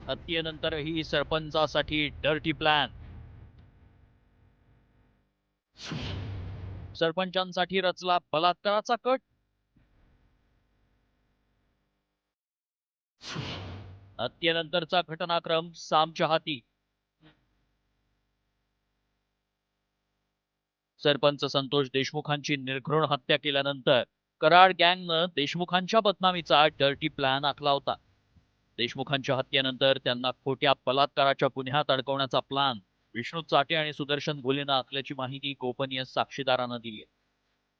हत्येनंतरही सरपंचासाठी dirty plan. सरपंचांसाठी रचला बलात्काराचा cut. हत्येनंतरचा घटनाक्रम सामच्या हाती. सरपंच संतोष देशमुखांची निर्घृण हत्या केल्यानंतर कराड गँगनं देशमुखांच्या बदनामीचा डर्टी प्लॅन आखला होता. देशमुखांच्या हत्येनंतर त्यांना खोट्या बलात्काराच्या गुन्ह्यात अडकवण्याचा प्लॅन विष्णू चाटे आणि सुदर्शन भुलेनं आखल्याची माहिती गोपनीय साक्षीदारांना दिली आहे.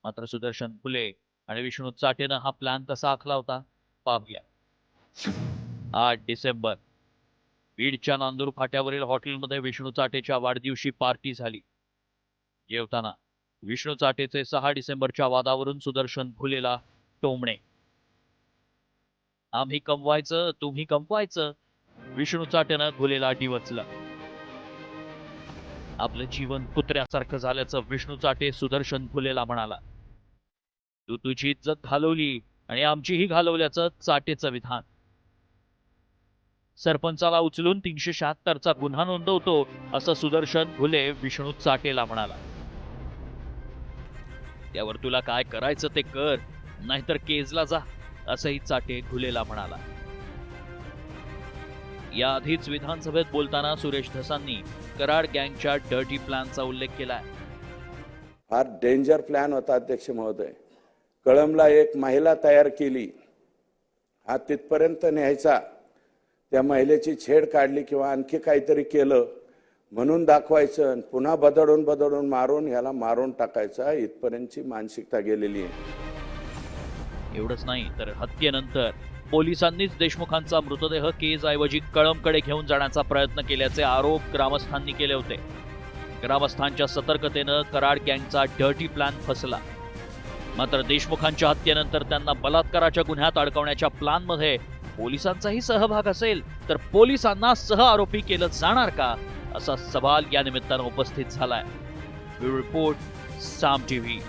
मात्र सुदर्शन भुले आणि विष्णू चाटेनं हा प्लॅन कसा आखला होता पाहूया. 8 डिसेंबर बीडच्या नांदूर फाट्यावरील हॉटेलमध्ये विष्णू चाटेच्या वाढदिवशी पार्टी झाली. जेवताना विष्णू चाटेचे 6 डिसेंबरच्या वादावरून सुदर्शन भुलेला टोमणे. आम्ही कमवायचं तुम्ही कमवायचं, विष्णू चाटेनं भुलेला डिवचलं. आपलं जीवन कुत्र्यासारखं झाल्याचं विष्णू चाटे सुदर्शन भुलेला म्हणाला. तू तुझी इज्जत घालवली आणि आमचीही घालवल्याचं चाटेचं विधान. सरपंचाला उचलून 376चा गुन्हा नोंदवतो असं सुदर्शन भुले विष्णू चाटेला म्हणाला. त्यावर तुला काय करायचं ते कर, नाहीतर केजला जा, असंही चाटे भुलेला म्हणाला. याआधीच विधानसभेत बोलताना सुरेश धसांनी कराड गँगच्या डर्टी प्लॅनचा उल्लेख केलाय. फार डेंजर प्लॅन होता अध्यक्ष महोदय. कळमला एक महिला तयार केली, हा तिथपर्यंत न्यायचा, त्या महिलेची छेड काढली किंवा आणखी काहीतरी केलं म्हणून दाखवायचं, पुन्हा बदडून मारून ह्याला मारून टाकायचा, इथपर्यंतची मानसिकता गेलेली आहे. एवढंच नाही तर हत्येनंतर पोलिसांनीच देशमुखांचा मृतदेह केजऐवजी कळमकडे घेऊन जाण्याचा प्रयत्न केल्याचे आरोप ग्रामस्थांनी केले होते. ग्रामस्थांच्या सतर्कतेनं कराड गँगचा डर्टी प्लॅन फसला. मात्र देशमुखांच्या हत्येनंतर त्यांना बलात्काराच्या गुन्ह्यात अडकवण्याच्या प्लॅनमध्ये पोलिसांचाही सहभाग असेल तर पोलिसांना सहआरोपी केलं जाणार का, असा सवाल या निमित्तानं उपस्थित झालाय. ब्युरो रिपोर्ट, साम टीव्ही.